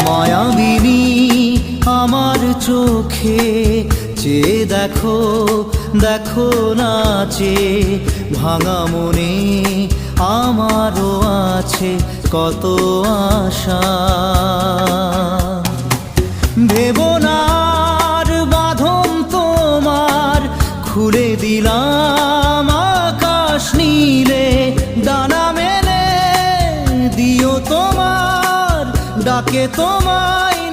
মায়াবিনী আমার চোখে চেয়ে দেখো, দেখো নাচে ভাঙা মনে আমারও আছে কত আশা। ভেবনার বাঁধন তোমার খুলে দিলাম আকাশ নীলে, ডানা মেলে দিও তোমার ডাকে তোমায়